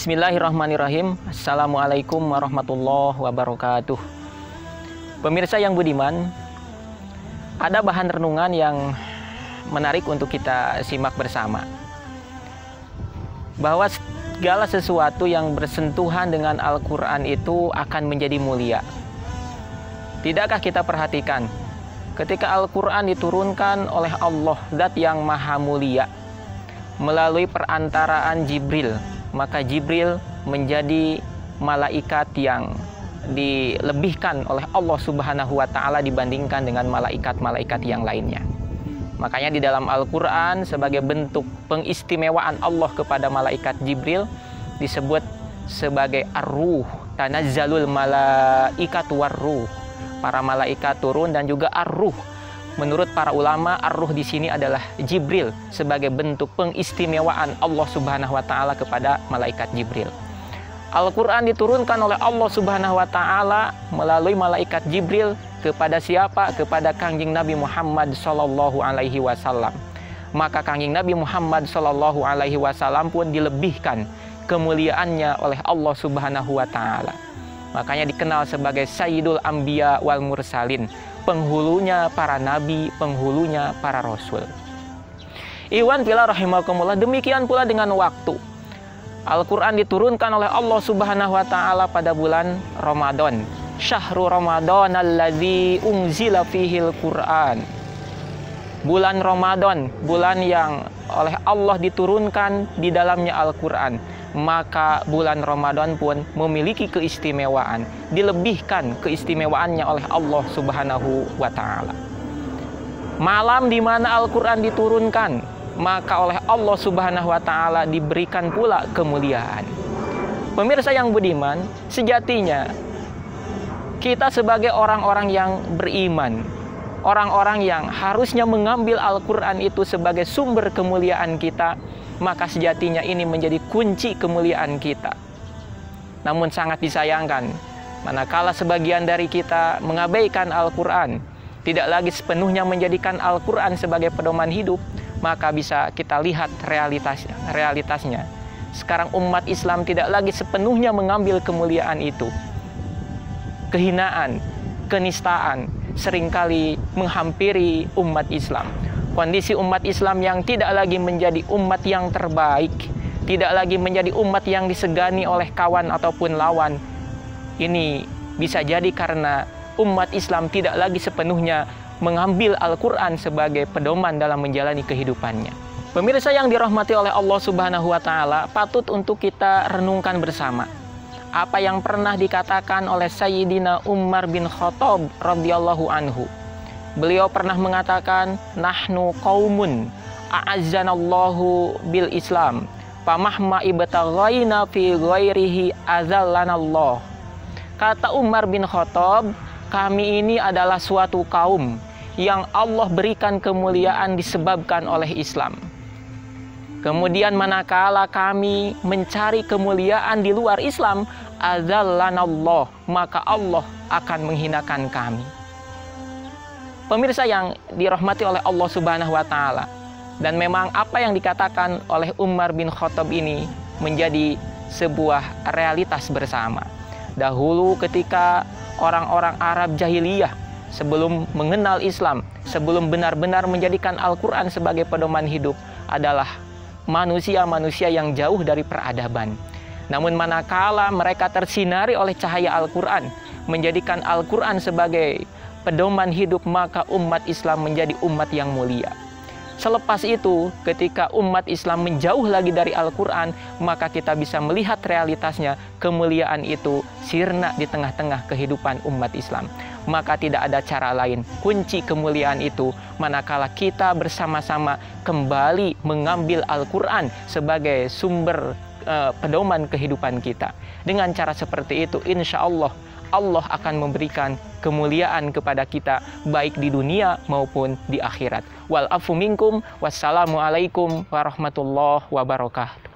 Bismillahirrahmanirrahim. Assalamualaikum warahmatullahi wabarakatuh. Pemirsa yang budiman, ada bahan renungan yang menarik untuk kita simak bersama. Bahwa segala sesuatu yang bersentuhan dengan Al-Quran itu akan menjadi mulia. Tidakkah kita perhatikan ketika Al-Quran diturunkan oleh Allah, Zat yang maha mulia, melalui perantaraan Jibril, maka Jibril menjadi malaikat yang dilebihkan oleh Allah Subhanahu wa Ta'ala dibandingkan dengan malaikat-malaikat yang lainnya. Makanya di dalam Al-Quran sebagai bentuk pengistimewaan Allah kepada malaikat Jibril disebut sebagai ar-ruh, tanazzalul malaikatu war-ruh. Para malaikat turun dan juga ar-ruh. Menurut para ulama, ar-ruh di sini adalah Jibril sebagai bentuk pengistimewaan Allah Subhanahu wa Ta'ala kepada malaikat Jibril. Al-Quran diturunkan oleh Allah Subhanahu wa Ta'ala melalui malaikat Jibril kepada siapa? Kepada Kangjeng Nabi Muhammad Sallallahu Alaihi Wasallam. Maka Kangjeng Nabi Muhammad Sallallahu Alaihi Wasallam pun dilebihkan kemuliaannya oleh Allah Subhanahu wa Ta'ala. Makanya dikenal sebagai Sayyidul Anbiya wal Mursalin, penghulunya para nabi, penghulunya para rasul. Iwan fillah rahimakumullah, demikian pula dengan waktu. Al-Quran diturunkan oleh Allah Subhanahu wa Ta'ala pada bulan Ramadan. Syahrul Ramadan alladzi unzila fihil Quran. Bulan Ramadan, bulan yang oleh Allah diturunkan di dalamnya Al-Quran. Maka bulan Ramadan pun memiliki keistimewaan, dilebihkan keistimewaannya oleh Allah Subhanahu wa Ta'ala. Malam di mana Al-Quran diturunkan, maka oleh Allah Subhanahu wa Ta'ala diberikan pula kemuliaan. Pemirsa yang budiman, sejatinya kita sebagai orang-orang yang beriman, orang-orang yang harusnya mengambil Al-Quran itu sebagai sumber kemuliaan kita, maka sejatinya ini menjadi kunci kemuliaan kita. Namun sangat disayangkan, manakala sebagian dari kita mengabaikan Al-Quran, tidak lagi sepenuhnya menjadikan Al-Quran sebagai pedoman hidup, maka bisa kita lihat realitasnya. Sekarang umat Islam tidak lagi sepenuhnya mengambil kemuliaan itu. Kehinaan, kenistaan seringkali menghampiri umat Islam. Kondisi umat Islam yang tidak lagi menjadi umat yang terbaik, tidak lagi menjadi umat yang disegani oleh kawan ataupun lawan. Ini bisa jadi karena umat Islam tidak lagi sepenuhnya mengambil Al-Quran sebagai pedoman dalam menjalani kehidupannya. Pemirsa yang dirahmati oleh Allah Subhanahu wa Ta'ala, patut untuk kita renungkan bersama apa yang pernah dikatakan oleh Sayyidina Umar bin Khattab radhiyallahu anhu. Beliau pernah mengatakan, nahnu qaumun a'azzanallahu bil Islam, famahma ibtaghaina fi ghairihi azallanallah. Kata Umar bin Khattab, kami ini adalah suatu kaum yang Allah berikan kemuliaan disebabkan oleh Islam. Kemudian manakala kami mencari kemuliaan di luar Islam, azallanallah, maka Allah akan menghinakan kami. Pemirsa yang dirahmati oleh Allah Subhanahu wa Ta'ala, dan memang apa yang dikatakan oleh Umar bin Khattab ini menjadi sebuah realitas bersama. Dahulu ketika orang-orang Arab jahiliyah sebelum mengenal Islam, sebelum benar-benar menjadikan Al-Quran sebagai pedoman hidup, adalah manusia-manusia yang jauh dari peradaban. Namun manakala mereka tersinari oleh cahaya Al-Quran, menjadikan Al-Quran sebagai pedoman hidup, maka umat Islam menjadi umat yang mulia. Selepas itu, ketika umat Islam menjauh lagi dari Al-Quran, maka kita bisa melihat realitasnya, kemuliaan itu sirna di tengah-tengah kehidupan umat Islam. Maka tidak ada cara lain, kunci kemuliaan itu, manakala kita bersama-sama kembali mengambil Al-Quran sebagai sumber pedoman kehidupan kita. Dengan cara seperti itu, insya Allah akan memberikan kemuliaan kepada kita baik di dunia maupun di akhirat. Wal afu minkum, wassalamualaikum warahmatullahi wabarakatuh.